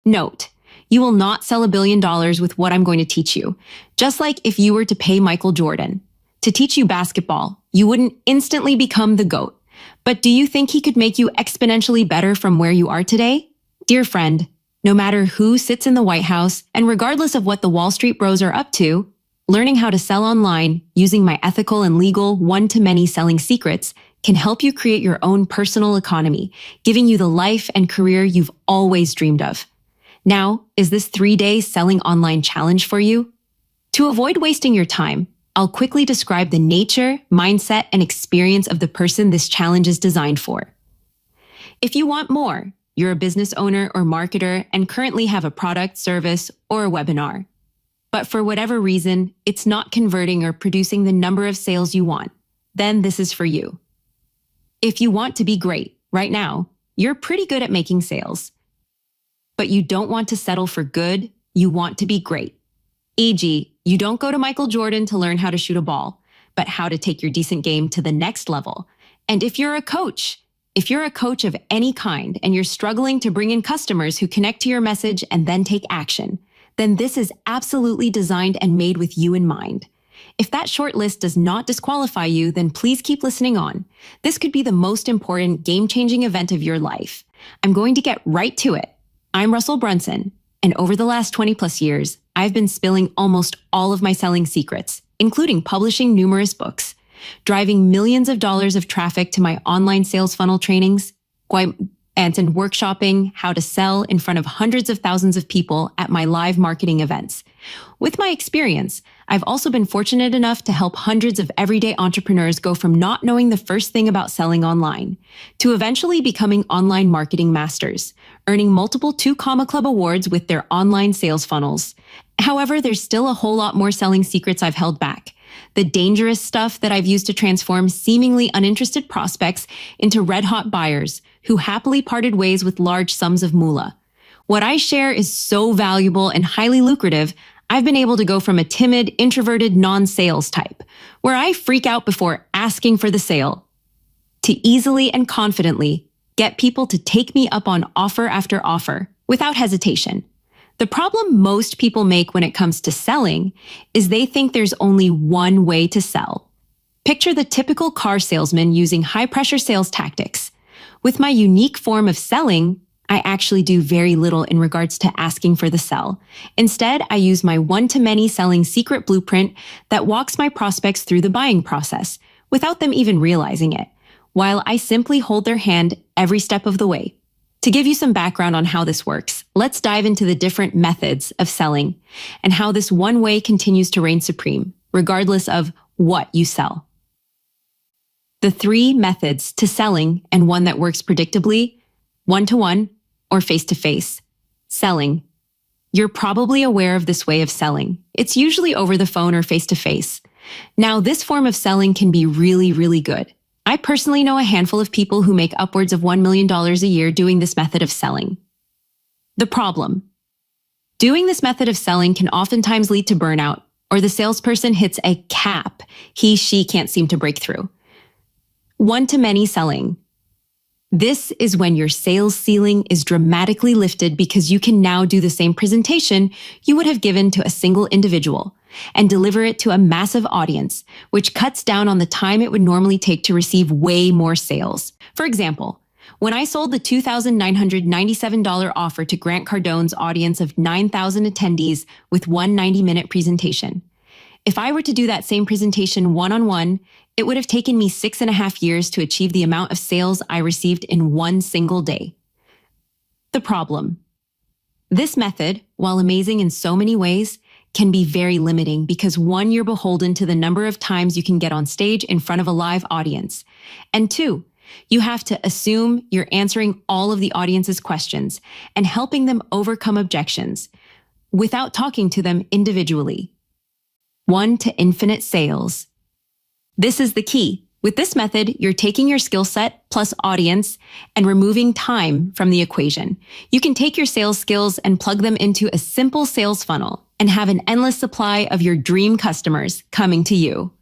Note, you will not sell $1 billion with what I'm going to teach you. Just like if you were to pay Michael Jordan to teach you basketball, you wouldn't instantly become the GOAT. But do you think he could make you exponentially better from where you are today? Dear friend, no matter who sits in the White House, and regardless of what the Wall Street bros are up to, learning how to sell online using my ethical and legal one-to-many selling secrets can help you create your own personal economy, giving you the life and career you've always dreamed of. Now, is this 3-day selling online challenge for you? To avoid wasting your time, I'll quickly describe the nature, mindset, and experience of the person this challenge is designed for. If you want more, you're a business owner or marketer and currently have a product, service, or a webinar. But for whatever reason, it's not converting or producing the number of sales you want, then this is for you. If you want to be great right now, you're pretty good at making sales. But you don't want to settle for good, you want to be great. E.g., you don't go to Michael Jordan to learn how to shoot a ball, but how to take your decent game to the next level. And if you're a coach of any kind and you're struggling to bring in customers who connect to your message and then take action, then this is absolutely designed and made with you in mind. If that short list does not disqualify you, then please keep listening on. This could be the most important game-changing event of your life. I'm going to get right to it. I'm Bronson, and over the last 20 plus years, I've been spilling almost all of my selling secrets, including publishing numerous books, driving millions of dollars of traffic to my online sales funnel trainings, and workshopping how to sell in front of hundreds of thousands of people at my live marketing events. With my experience, I've also been fortunate enough to help hundreds of everyday entrepreneurs go from not knowing the first thing about selling online to eventually becoming online marketing masters, earning multiple 2 Comma Club awards with their online sales funnels. However, there's still a whole lot more selling secrets I've held back. The dangerous stuff that I've used to transform seemingly uninterested prospects into red-hot buyers who happily parted ways with large sums of moolah. What I share is so valuable and highly lucrative, I've been able to go from a timid, introverted, non-sales type, where I freak out before asking for the sale, to easily and confidently get people to take me up on offer after offer without hesitation. The problem most people make when it comes to selling is they think there's only one way to sell. Picture the typical car salesman using high-pressure sales tactics. With my unique form of selling, I actually do very little in regards to asking for the sell. Instead, I use my one-to-many selling secret blueprint that walks my prospects through the buying process without them even realizing it, while I simply hold their hand every step of the way. To give you some background on how this works, let's dive into the different methods of selling and how this one way continues to reign supreme, regardless of what you sell. The 3 methods to selling, and one that works predictably: one-to-one or face-to-face. Selling. You're probably aware of this way of selling. It's usually over the phone or face-to-face. Now, this form of selling can be really, really good. I personally know a handful of people who make upwards of $1 million a year doing this method of selling. The problem: doing this method of selling can oftentimes lead to burnout, or the salesperson hits a cap she can't seem to break through. One-to-many selling. This is when your sales ceiling is dramatically lifted because you can now do the same presentation you would have given to a single individual and deliver it to a massive audience, which cuts down on the time it would normally take to receive way more sales. For example, when I sold the $2,997 offer to Grant Cardone's audience of 9,000 attendees with one 90-minute presentation, if I were to do that same presentation one-on-one, it would have taken me 6.5 years to achieve the amount of sales I received in one single day. The problem: this method, while amazing in so many ways, can be very limiting because 1, you're beholden to the number of times you can get on stage in front of a live audience. And 2, you have to assume you're answering all of the audience's questions and helping them overcome objections without talking to them individually. 1 to infinite sales. This is the key. With this method, you're taking your skill set plus audience and removing time from the equation. You can take your sales skills and plug them into a simple sales funnel and have an endless supply of your dream customers coming to you.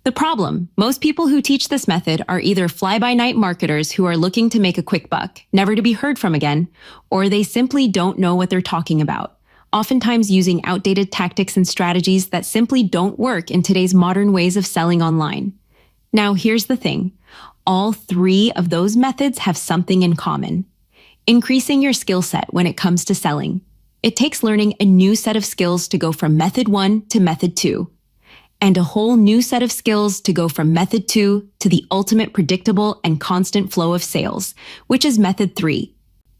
The problem, most people who teach this method are either fly-by-night marketers who are looking to make a quick buck, never to be heard from again, or they simply don't know what they're talking about, oftentimes using outdated tactics and strategies that simply don't work in today's modern ways of selling online. Now, here's the thing. All three of those methods have something in common. Increasing your skill set when it comes to selling. It takes learning a new set of skills to go from method 1 to method 2, and a whole new set of skills to go from method 2 to the ultimate predictable and constant flow of sales, which is method 3.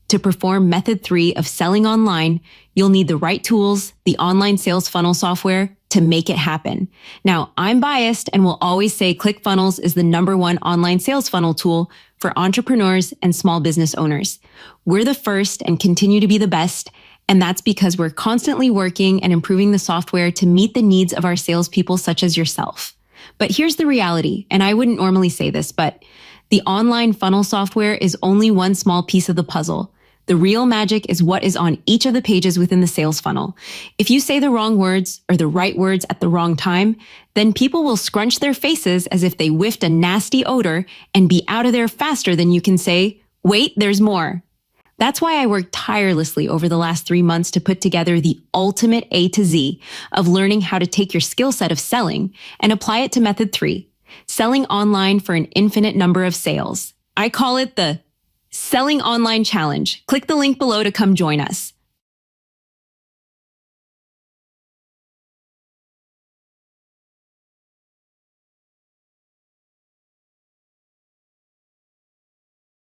To perform method 3 of selling online, you'll need the right tools, the online sales funnel software, to make it happen. Now, I'm biased and will always say ClickFunnels is the #1 online sales funnel tool for entrepreneurs and small business owners. We're the first and continue to be the best, and that's because we're constantly working and improving the software to meet the needs of our salespeople such as yourself. But here's the reality, and I wouldn't normally say this, but the online funnel software is only one small piece of the puzzle. The real magic is what is on each of the pages within the sales funnel. If you say the wrong words or the right words at the wrong time, then people will scrunch their faces as if they whiffed a nasty odor and be out of there faster than you can say, "Wait, there's more." That's why I worked tirelessly over the last 3 months to put together the ultimate A to Z of learning how to take your skill set of selling and apply it to method 3, selling online for an infinite number of sales. I call it the Selling Online Challenge. Click the link below to come join us.